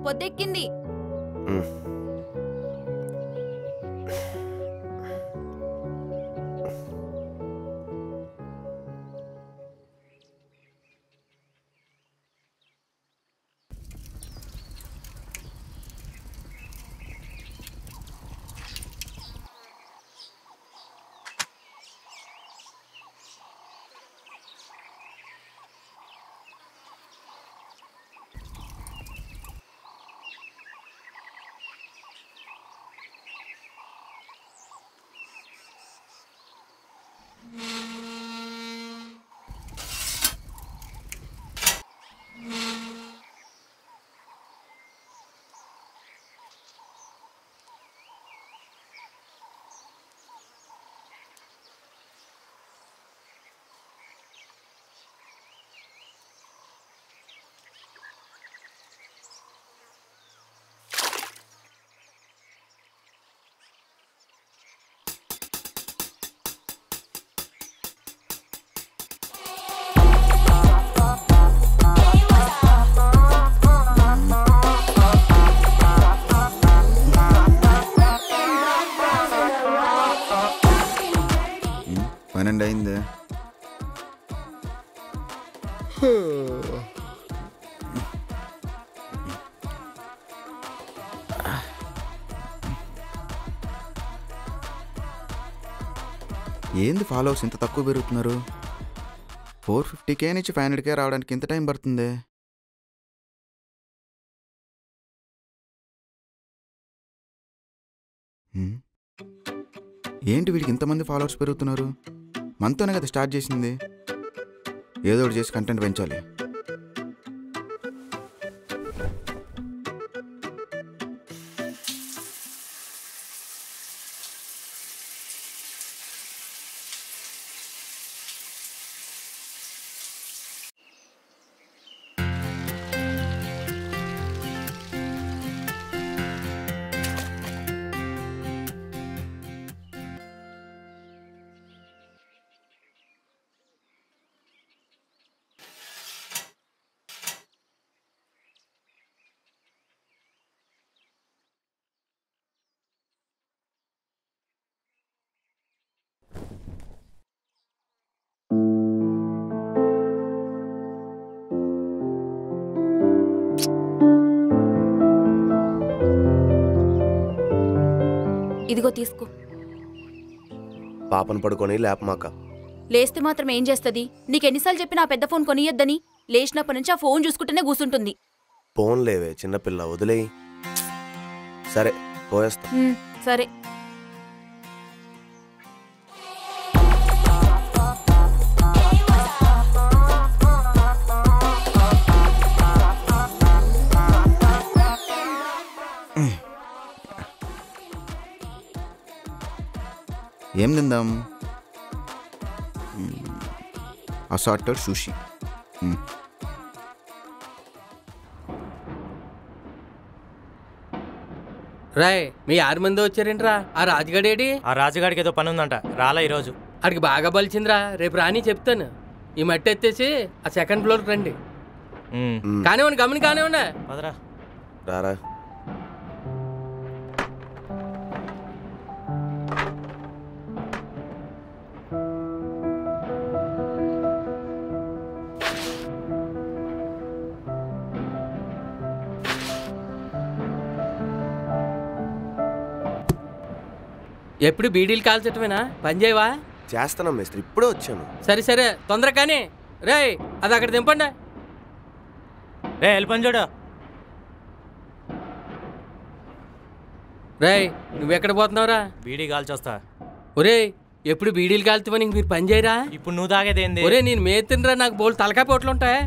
పొద్దెక్కింది. అయింది. ఏంది ఫాలోవర్స్ ఇంత తక్కువ పెరుగుతున్నారు? 450K నుంచి 500K రావడానికి ఇంత టైం పడుతుంది? ఏంటి వీడికి ఇంతమంది ఫాలోవర్స్ పెరుగుతున్నారు? మనతోనే కదా స్టార్ట్ చేసింది. ఏదో ఒకటి చేసి కంటెంట్ పెంచాలి. ఇదిగో తీసుకో. పాపను పడుకొని లేపమాక. లేస్తే మాత్రం ఏం చేస్తుంది? నీకెన్నిసార్లు చెప్పినా ఆ పెద్ద ఫోన్ కొనియొద్దని. లేచినప్పటి నుంచి ఆ ఫోన్ చూసుకుంటూనే కూర్చుంటుంది. ఫోన్ లేవే చిన్నపిల్ల, వదిలేయి. సరే పోయేస్తా. సరే. ఏం తిందాం? అసార్టెడ్ సుషి. రాయ్, మీ 6 మంది వచ్చారేంట్రా? ఆ రాజుగాడేడి? ఆ రాజుగాడికి ఏదో పని ఉందంట, రాలా ఈరోజు. అడికి బాగా బలిచిందిరా. రేపు రాని చెప్తాను. ఈ మట్టి ఎత్తేసి ఆ సెకండ్ ఫ్లోర్కి రండి. కానివ్వండి, గమని కానివ్వండి. రారా. ఎప్పుడు బీడీలు కాల్చటమేనా? పని చేయవా? చేస్తాను మేస్త్రి, ఇప్పుడే వచ్చాను. సరే సరే, తొందర కానీ. రేయ్, అది అక్కడ దింపండి. రే వెళ్ళిపని చూడు. రేయ్, నువ్వెక్కడ పోతున్నావురా? బీడీ కాల్చొస్తా. ఒరే, ఎప్పుడు బీడీలు కాల్తామని మీరు పని చేయరా? ఇప్పుడు నువ్వు తాగేదేంది? ఒరే, నేను మేతినరా, నాకు బోల్ తలకాయ పోట్లు ఉంటాయి.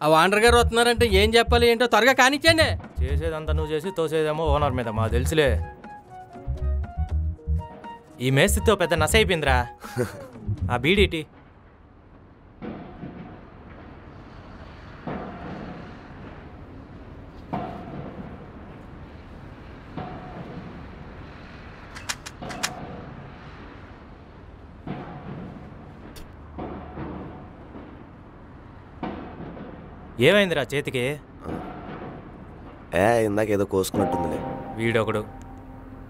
ఆ వాండర్ గారు వస్తున్నారంటే ఏం చెప్పాలి ఏంటో త్వరగా కానిచ్చండి. చేసేదంతా నువ్వు చేసి తోసేదేమో ఓనర్ మీద. మా తెలుసులే. ఈ మేస్త్రితో పెద్ద నస అయిపోయిందిరా. ఆ బీడీటి ఏమైందిరా చేతికి? ఇందాక ఏదో కోసుకున్నట్టుందిలే. వీడొకడు.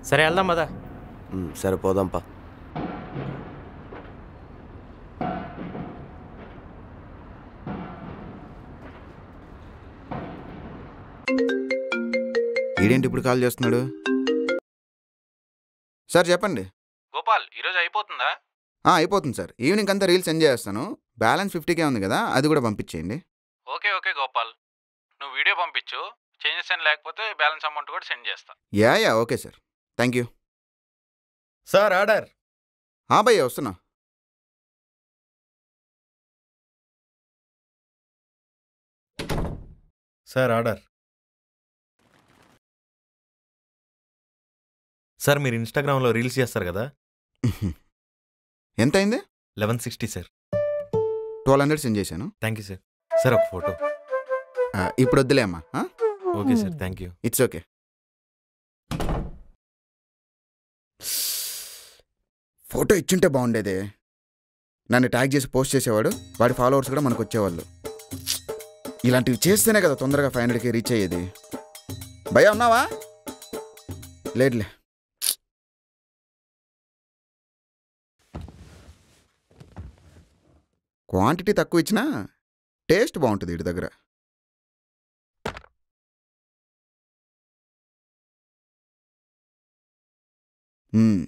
సరే వెళ్దాం పదా. సరే పోదాంపా. ఈడేంటి ఇప్పుడు కాల్ చేస్తున్నాడు? సార్ చెప్పండి. గోపాల్ ఈరోజు అయిపోతుందా? అయిపోతుంది సార్. ఈవినింగ్ అంతా రీల్స్ సెండ్ చేస్తాను. బ్యాలెన్స్ 50K ఉంది కదా, అది కూడా పంపించేయండి. ఓకే ఓకే గోపాల్, నువ్వు వీడియో పంపించు. చేంజెస్ అని లేకపోతే బ్యాలెన్స్ అమౌంట్ కూడా సెండ్ చేస్తా. Yeah okay sir, thank you. Sir order. భయ్యా వస్తున్నా. Sir order. సార్ మీరు ఇన్స్టాగ్రామ్లో రీల్స్ చేస్తారు కదా? ఎంత అయింది? 1160 సార్. 1200 సెండ్ చేశాను. Thank you sir. సార్ ఒక ఫోటో. ఇప్పుడు వద్దులే అమ్మా. Okay sir, thank you. It's okay. Photo ఇచ్చుంటే బాగుండేదే. నన్ను ట్యాగ్ చేసి పోస్ట్ చేసేవాడు, వాడి ఫాలోవర్స్ కూడా మనకు వచ్చేవాళ్ళు. ఇలాంటివి చేస్తేనే కదా తొందరగా 500K రీచ్ అయ్యేది. భయ్యా ఉన్నావా? లేదులే. క్వాంటిటీ తక్కువ ఇచ్చినా టేస్ట్ బాగుంటుంది వీడి దగ్గర. మ్మ్.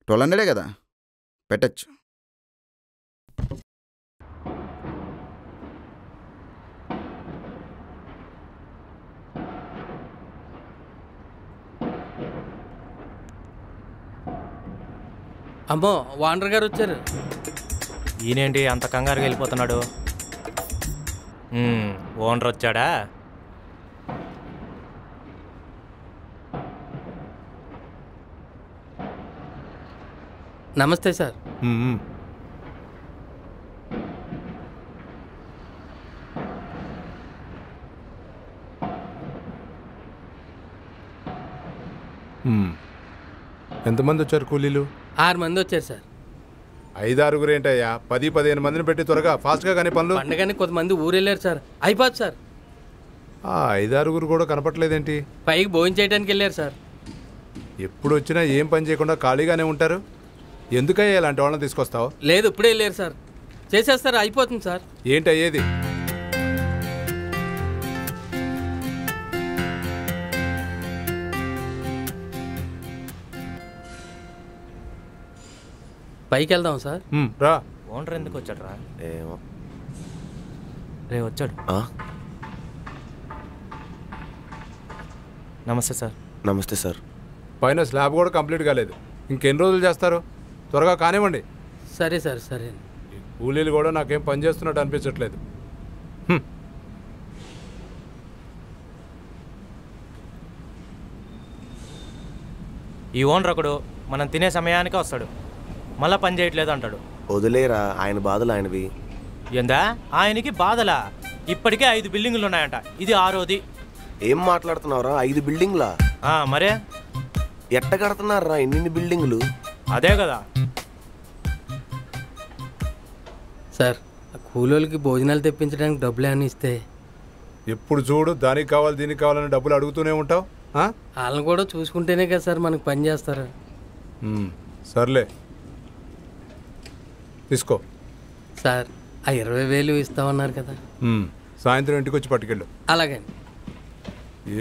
1200 కదా, పెట్టచ్చు. అమ్మో వాండర్ గారు వచ్చారు. ఈయనేంటి అంత కంగారుగా వెళ్ళిపోతున్నాడు? ఓనర్ వచ్చాడా? నమస్తే సార్. ఎంతమంది వచ్చారు కూలీలు? 6 మంది వచ్చారు సార్. 5-6 ఏంటయ్యా, 10-15 మందిని పెట్టి త్వరగా ఫాస్ట్గా కానీ పనులు. పండగని కొంతమంది ఊరెళ్ళారు సార్, అయిపోదు సార్. 5-6 కూడా కనపట్లేదేంటి? పైకి భోజనం చేయడానికి వెళ్ళారు సార్. ఎప్పుడు వచ్చినా ఏం పని చేయకుండా ఖాళీగానే ఉంటారు. ఎందుకయ్యా ఇలాంటి వాళ్ళని తీసుకొస్తావు? లేదు ఇప్పుడే వెళ్ళారు సార్. చేసేస్తారు, అయిపోతుంది సార్. ఏంటి అయ్యేది? పైకి వెళ్దాం సార్. రా. ఓనర్ ఎందుకు వచ్చాడు రా? ఏమో. రే వచ్చాడు. నమస్తే సార్. నమస్తే సార్. పైన స్లాబ్ కూడా కంప్లీట్ కాలేదు, ఇంకెన్ని రోజులు చేస్తారు? త్వరగా కానివ్వండి. సరే సార్, సరే. కూలీలు కూడా నాకేం పని చేస్తున్నట్టు అనిపించట్లేదు. ఈ ఓనర్ ఒకడు మనం తినే సమయానికి వస్తాడు, మళ్ళా పని చేయట్లేదు అంటాడు. వదిలేరా, ఆయన బాధలు ఆయనవి. ఏందా ఆయనకి బాధలా? ఇప్పటికే 5 బిల్డింగులు ఉన్నాయంట, ఇది 6వది. ఏం మాట్లాడుతున్నావురా? 5 బిల్డింగ్లా? మరే ఎట్ట కడుతున్నారా ఇన్ని బిల్డింగులు? అదే కదా సార్. కూలోళ్ళకి భోజనాలు తెప్పించడానికి డబ్బులు ఏమైనా ఇస్తే. ఎప్పుడు చూడు దానికి కావాలి దీనికి కావాలని డబ్బులు అడుగుతూనే ఉంటావు. వాళ్ళని కూడా చూసుకుంటేనే కదా సార్ మనకు పని చేస్తారు. సర్లే తీసుకో సార్. ఆ 20,000 ఇస్తామన్నారు కదా, సాయంత్రం ఇంటికి వచ్చి పట్టుకెళ్ళు. అలాగండి.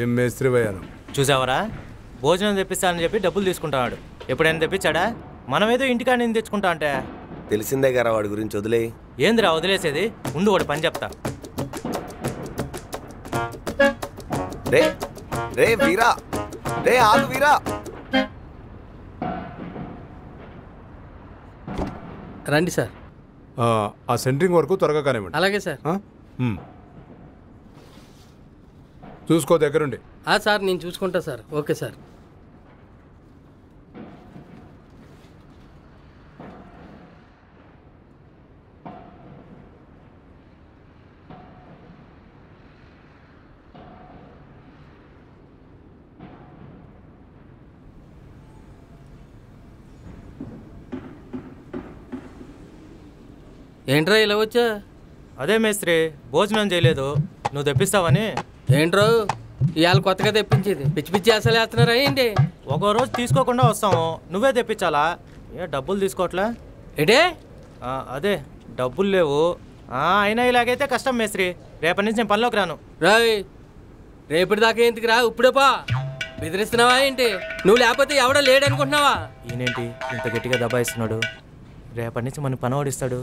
ఏం మేస్త్రి పోయాను చూసావరా? భోజనం తెప్పిస్తానని చెప్పి డబ్బులు తీసుకుంటాడు. ఎప్పుడైనా తెప్పించాడా? మనమేదో ఇంటికాడ నేను తెచ్చుకుంటా అంటే. తెలిసిందే కదా వాడి గురించి, వదిలే. ఏందిరా వదిలేసేది? ఉండు వాడు పని చెప్తా. రే రే వీరా, రే ఆగు వీరా. రండి సార్. ఆ సెంటరింగ్ వరకు త్వరగా కానివ్వండి. అలాగే సార్. చూసుకో దగ్గరుండి. సార్ నేను చూసుకుంటా సార్. Okay sir. ఏంట్రా ఇలా వచ్చా? అదే మేస్త్రి భోజనం చేయలేదు, నువ్వు తెప్పిస్తావని. ఏంట్రా ఇవాళ కొత్తగా తెప్పించేది పిచ్చి పిచ్చి అసలు వేస్తున్నారా ఏంటి? ఒక రోజు తీసుకోకుండా వస్తాము, నువ్వే తెప్పించాలా? ఏ డబ్బులు తీసుకోవట్లే? ఏంటే? అదే డబ్బులు లేవు. అయినా ఇలాగైతే కష్టం మేస్త్రి, రేపటి నుంచి నేను పనిలోకి రాను. రాయ్, రేపటి దాకా ఎందుకు రా, ఇప్పుడే పా. బెదిరిస్తున్నావా ఏంటి? నువ్వు లేకపోతే ఎవడో లేడనుకుంటున్నావా? ఈయనేంటి ఇంత గట్టిగా దబాయిస్తున్నాడు? రేపటి నుంచి మన పని ఓడిస్తాడు.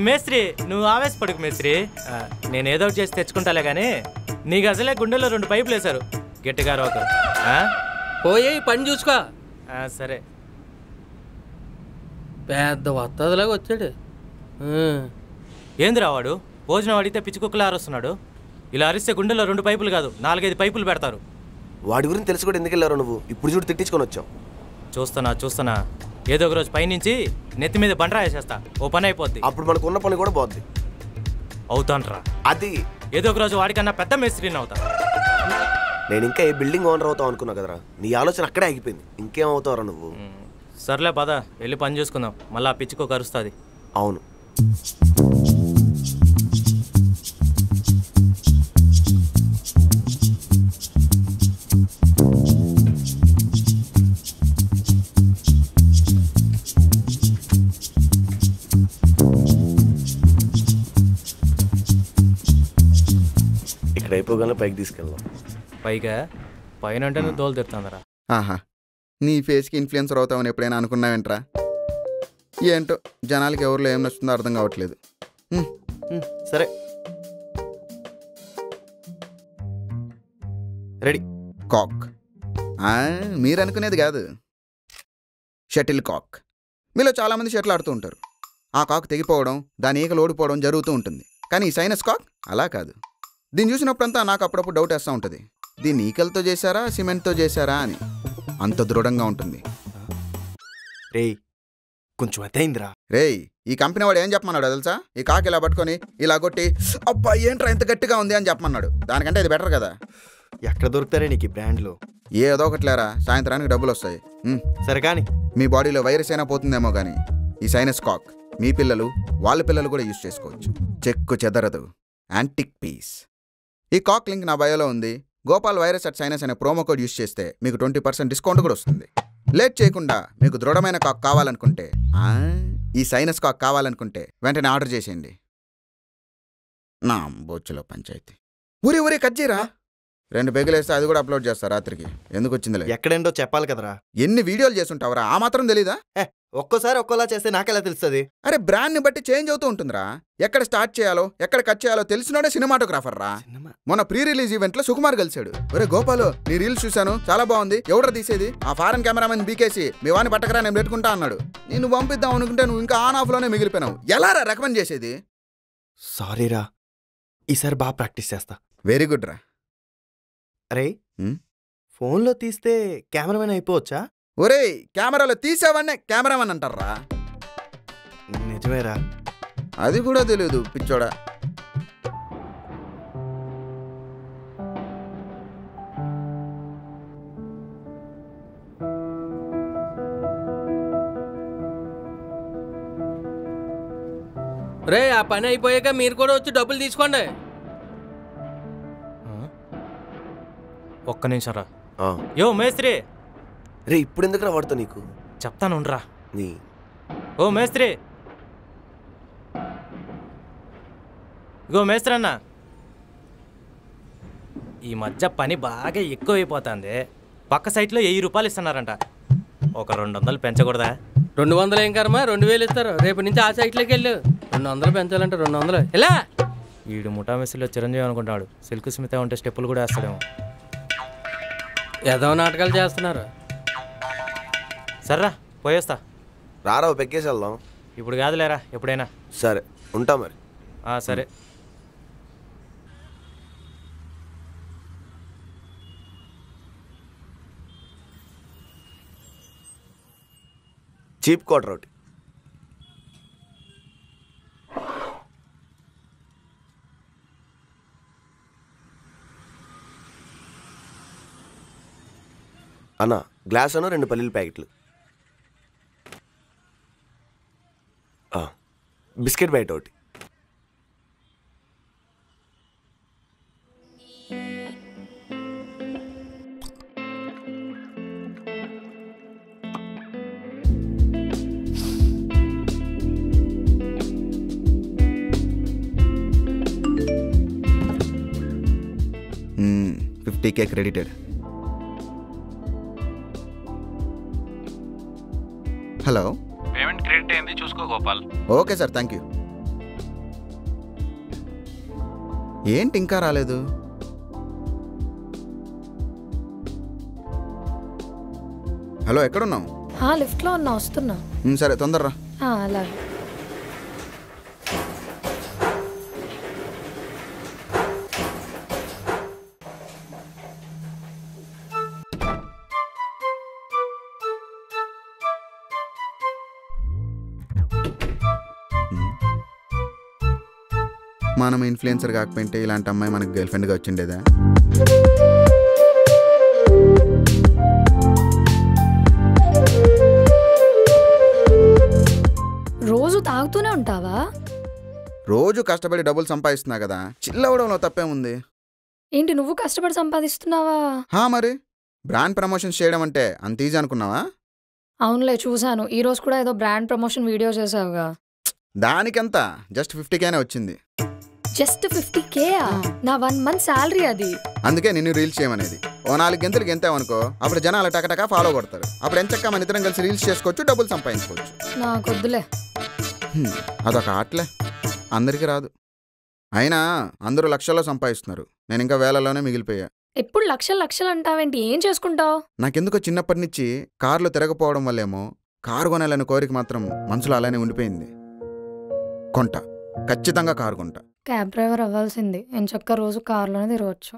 మేస్త్రి నువ్వు ఆవేశపడుకు మేస్త్రి, నేను ఏదో ఒకటి చేసి తెచ్చుకుంటాలే కానీ నీకు అసలే గుండెలో 2 పైపులు వేశారు గట్టిగా రోక. పోయి పని చూసుకో. సరే. పెద్ద వత్తదిలాగా వచ్చాడు. ఏంది రావాడు భోజనం అడిగితే పిచ్చుకుక్కలు అరుస్తున్నాడు? ఇలా అరిస్తే గుండెలో 2 పైపులు కాదు 4-5 పైపులు పెడతారు. వాడి గురించి తెలుసు కూడా ఎందుకు వెళ్ళారు నువ్వు? ఇప్పుడు చూడు తిట్టించుకొని వచ్చావు. చూస్తున్నా ఏదో ఒక రోజు పైనుంచి నెత్తి మీద బండరా వేసేస్తా, ఓ పని అయిపోద్ది. అప్పుడు మనకు ఉన్న పని కూడా పోద్ది. అవుతాన్రా, అది ఏదో ఒక రోజు వాడికన్నా పెద్ద మేస్త్రిని అవుతా. నేను ఇంకా ఏ బిల్డింగ్ ఓనర్ అవుతావు అనుకున్నా కదరా, నీ ఆలోచన అక్కడే ఆగిపోయింది. ఇంకేం అవుతావురా నువ్వు? సర్లే పద వెళ్ళి పని చూసుకుందాం, మళ్ళీ ఆ పిచ్చుకో కరుస్తుంది. అవును. ఇక్కడ అయిపోగానే పైకి తీసుకెళ్దాం. పైగా పైన అంటే నువ్వు దోలు తిరుతుందరా. ఆహా, నీ ఫేస్కి ఇన్ఫ్లుయెన్సర్ అవుతామని ఎప్పుడైనా అనుకున్నావేంట్రా? ఏంటో జనాలకి ఎవరిలో ఏం నచ్చుతుందో అర్థం కావట్లేదు. సరే రెడీ. కాక్ మీరు అనుకునేది కాదు, షటిల్ కాక్. మీలో చాలామంది షటిల్ ఆడుతూ ఉంటారు. ఆ కాక్ తెగిపోవడం, దాని ఈకలు ఓడిపోవడం జరుగుతూ ఉంటుంది. కానీ ఈ సైనస్ కాక్ అలా కాదు. దీన్ని చూసినప్పుడంతా నాకు అప్పుడప్పుడు డౌట్ వేస్తూ ఉంటుంది, దీన్ని ఈకలతో చేశారా సిమెంట్తో చేశారా అని. అంత దృఢంగా ఉంటుంది. రేయ్ కొంచెం అతయిందిరా. రేయ్, ఈ కంపెనీ వాడు ఏం చెప్పమన్నాడు తెలుసా? ఈ కాకి ఇలా పట్టుకొని ఇలా కొట్టి అబ్బా ఏంట్రా ఇంత గట్టిగా ఉంది అని చెప్పమన్నాడు. దానికంటే ఇది బెటర్ కదా. ఎక్కడ దొరుకుతారే నీకు ఈ బ్రాండ్లు? ఏదో ఒకటి లేరా, సాయంత్రానికి డబ్బులు వస్తాయి. సరే కానీ మీ బాడీలో వైరస్ అయినా పోతుందేమో కానీ ఈ సైనస్ కాక్ మీ పిల్లలు వాళ్ళ పిల్లలు కూడా యూజ్ చేసుకోవచ్చు. చెక్కు చెదరదు, యాంటిక్ పీస్. ఈ కాక్ లింక్ నా బయోలో ఉంది. గోపాల్ వైరస్ అట్ సైనస్ అనే ప్రోమో కోడ్ యూజ్ చేస్తే మీకు 20% డిస్కౌంట్ కూడా వస్తుంది. లేట్ చేయకుండా మీకు దృఢమైన కాక్ కావాలనుకుంటే, ఈ సైనస్ కాక్ కావాలనుకుంటే వెంటనే ఆర్డర్ చేసేయండి. నా బొచ్చులో పంచాయతీ. ఊరి కట్ చేయరా, 2 పెగులేస్తే అది కూడా అప్లోడ్ చేస్తా రాత్రికి. ఎందుకు వచ్చిందిలే. ఎక్కడేంటో చెప్పాలి కదరా. ఎన్ని వీడియోలు చేస్తుంటావరా, ఆ మాత్రం తెలీదా? ఒక్కోసారి ఒక్కోలా చేస్తే నాకెలా తెలుస్తుంది? అరే బ్రాండ్ని బట్టి చేంజ్ అవుతూ ఉంటుందిరా. ఎక్కడ స్టార్ట్ చేయాలో ఎక్కడ కట్ చేయాలో తెలిసినోడే సినిమాటోగ్రాఫర్ రా. మొన్న ప్రీ రిలీజ్ ఈవెంట్ లో సుకుమార్ కలిశాడు. ఒరే గోపాలు, నీ రీల్స్ చూశాను, చాలా బాగుంది, ఎవడరా తీసేది? ఆ ఫారెన్ కెమెరామెన్ బీకేసి మీ వాడిని పట్టకరా నేను పెట్టుకుంటా అన్నాడు. నేను పంపిద్దాం అనుకుంటే నువ్వు ఇంకా ఆన్ ఆఫ్ లోనే మిగిలిపోయినావు. ఎలా రా రికమెండ్ చేసేది? సారీరా, ఈసారి బాగా ప్రాక్టీస్ చేస్తా. వెరీ గుడ్ రా. అరే ఫోన్లో తీస్తే కెమెరామెన్ అయిపోవచ్చా? ఒరే కెమెరాలో తీసేవాడినే కెమెరామెన్ అంటారా? నిజమేరా. అది కూడా తెలియదు పిచ్చోడా. రే, ఆ పని అయిపోయాక మీరు కూడా వచ్చి డబ్బులు తీసుకోండి. ఒక్క నిమిషం రా. ఆ. యో మేస్త్రి. రే ఇప్పుడు ఎందుకురా వాడుతా నీకు? చెప్తానుండ్రా. నీ ఓ మేస్త్రి, ఇగో మేస్త్రి అన్న, ఈ మధ్య పని బాగా ఎక్కువైపోతుంది. పక్క సైట్లో 1000 రూపాయలు ఇస్తున్నారంట. ఒక 200 పెంచకూడదా? 200 ఏం కర్మ, 2000 ఇస్తారు. రేపు నుంచి ఆ సైట్లోకి వెళ్ళు. 200 పెంచాలంటే 200 ఎలా? వీడు ముఠామెస్సులో చిరంజీవి అనుకుంటాడు. సిల్క్ స్మిత ఉంటే స్టెప్పులు కూడా వేస్తాడేమో. ఏదో నాటకాలు చేస్తున్నారు. సర్రా పోయేస్తా. రారా పెక్కేసి వెళ్దాం. ఇప్పుడు కాదులేరా, ఎప్పుడైనా. సరే ఉంటా మరి. సరే. చీప్ క్వార్టర్ ఒకటి. అన్న గ్లాస్ అను 2 పల్లీల ప్యాకెట్లు. బిస్కెట్ బయట ఒకటి. 50K credited. Hello, payment credit అయింది, చూసుకో Gopal. Okay sir, thank you. ఏంటి ఇంకా రాలేదు? హలో, ఎక్కడున్నావు? లిఫ్ట్లో ఉన్నా, వస్తున్నా. సరే, తొందరరా. అలాగే. మనం ఇన్ఫ్లుయెన్సర్ కాకపోయింటే ఇలాంటి అమ్మాయి మనకు గర్ల్ ఫ్రెండ్గా వచ్చిండేదా? రోజు తాగుతూనే ఉంటావా? రోజు కష్టపడి డబ్బులు సంపాదిస్తున్నా కదా, చిల్లవడంలో తప్పేముంది? ఏంటి, నువ్వు కష్టపడి సంపాదిస్తున్నావా? మరి బ్రాండ్ ప్రమోషన్స్ చేయడం అంటే అంత ఈజీ అనుకున్నావా? అవునులే, చూశాను. ఈరోజు కూడా ఏదో బ్రాండ్ ప్రమోషన్ వీడియో చేసావుగా. దానికెంత? జస్ట్ 50Kనే వచ్చింది. Just 50K? నా 1 month శాలరీ అది. అందుకే నిన్ను రీల్స్ చేయమనేది. ఓ 4 గంటలు గెంతావనుకో, అప్పుడు జనాలు టకటకా ఫాలో కొడతారు. అప్పుడు ఎంచక్క మన ఇద్దరం కలిసి రీల్స్ చేసుకోవచ్చు, డబ్బులు సంపాదించుకోవచ్చు. నాకొద్దులే. అదొక ఆటలే, అందరికీ రాదు. అయినా అందరూ లక్షల్లో సంపాదిస్తున్నారు, నేను ఇంకా వేలలోనే మిగిలిపోయా. ఎప్పుడు లక్షలు లక్షలు అంటావేంటి? ఏం చేసుకుంటావు? నాకెందుకో చిన్నప్పటి నుంచి కార్లు తిరగపోవడం వల్లేమో కారు కొనాలని కోరిక మాత్రం మనసులో అలానే ఉండిపోయింది. కొంట, ఖచ్చితంగా కారు కొంట. క్యాబ్ డ్రైవర్ అవ్వాల్సింది. ఎంచక్క రోజు కారులోనే తిరగచ్చు.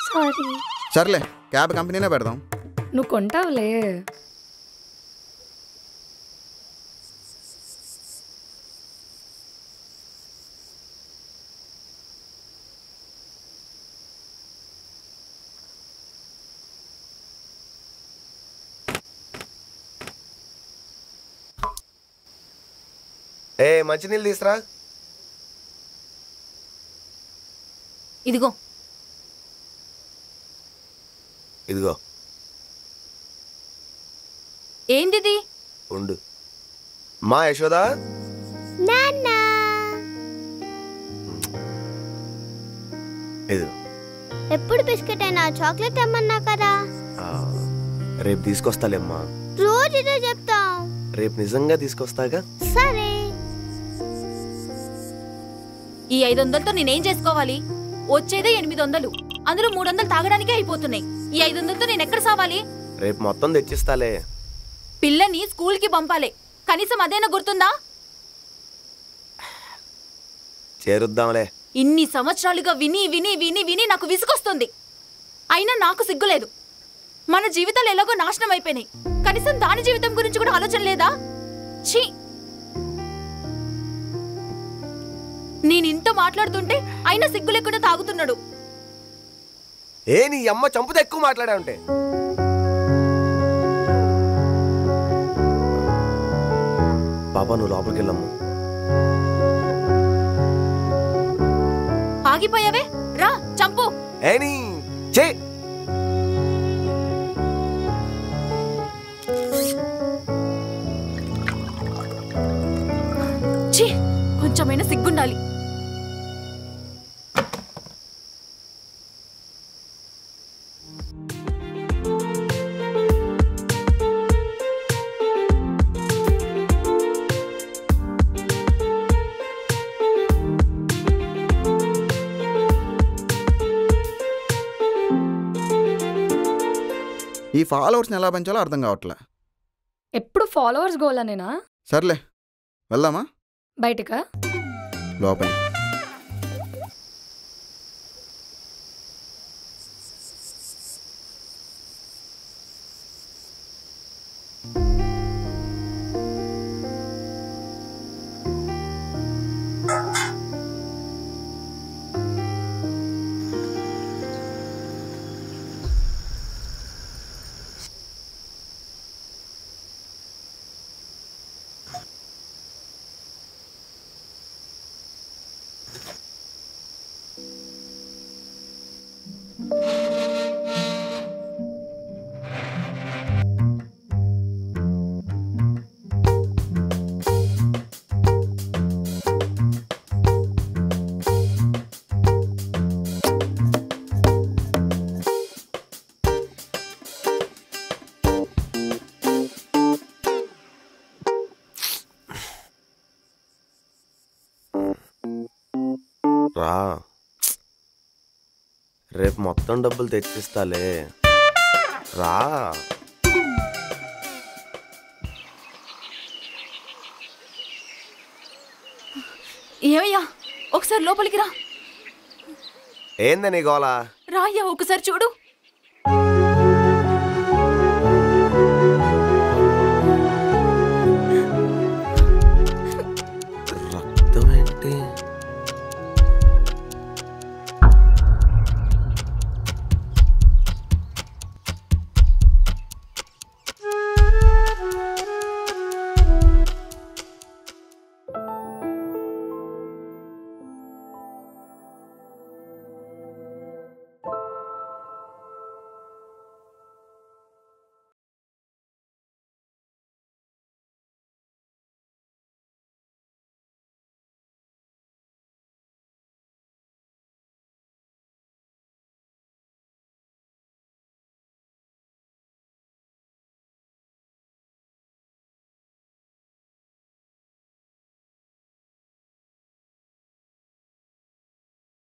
సారీ. సర్లే, క్యాబ్ కంపెనీనే పెడదాం. నువ్వు కొంటావులే. మంచినీళ్ళు తీసురా. ఇదిగో. ఇదిగో. ఏంటిది? ఉండు. మా యశోదా, ఇదిగో. ఎప్పుడు బిస్కెట్ అయినా చాక్లెట్ అమ్మన్నా కదా. రేపు తీసుకొస్తాలేమ్మా. రోజు ఇదే చెప్తాం. రేపు నిజంగా తీసుకొస్తాగా. సరే. ఈ 500తో నేనేం చేసుకోవాలి? వచ్చేదే 800, అందులో 300 తాగడానికే అయిపోతున్నాయి. ఈ 500తో నేను ఎక్కడ సావాలి? రేపు మొత్తం తెచ్చిస్తాలే. పిల్లని స్కూల్కి పంపాలి, కనీసం అదేనా గుర్తుందా? చేరుద్దాంలే. ఇన్ని సంవత్సరాలుగా విని విని విని విని నాకు విసుకొస్తుంది. అయినా నాకు సిగ్గులేదు. మన జీవితాలు ఎలాగో నాశనం అయిపోయినాయి, కనీసం దాని జీవితం గురించి కూడా ఆలోచన లేదా? ఛీ! నేనింతో మాట్లాడుతుంటే అయినా సిగ్గు లేకుండా తాగుతున్నాడు. నీ అమ్మ చంపుతే ఎక్కువ మాట్లాడా ఉంటే. బాబా, నువ్వు లోపలికి వెళ్ళమ్మా. ఆగిపోయావే, రా చంపు. చే. ఛీ! కొంచెమైనా సిగ్గుండాలి. ఈ ఫాలోవర్స్ని ఎలా పెంచాలో అర్థం కావట్లే. ఎప్పుడు ఫాలోవర్స్ గోలనేనా? సర్లే, వెళ్దామా? బయటకా? లోపల. రేపు మొత్తం డబ్బులు తెచ్చిస్తాలే, రా. ఏమయ్యా ఒకసారి లోపలికి రా. ఏందని గోలా? రా అయ్యా ఒకసారి చూడు.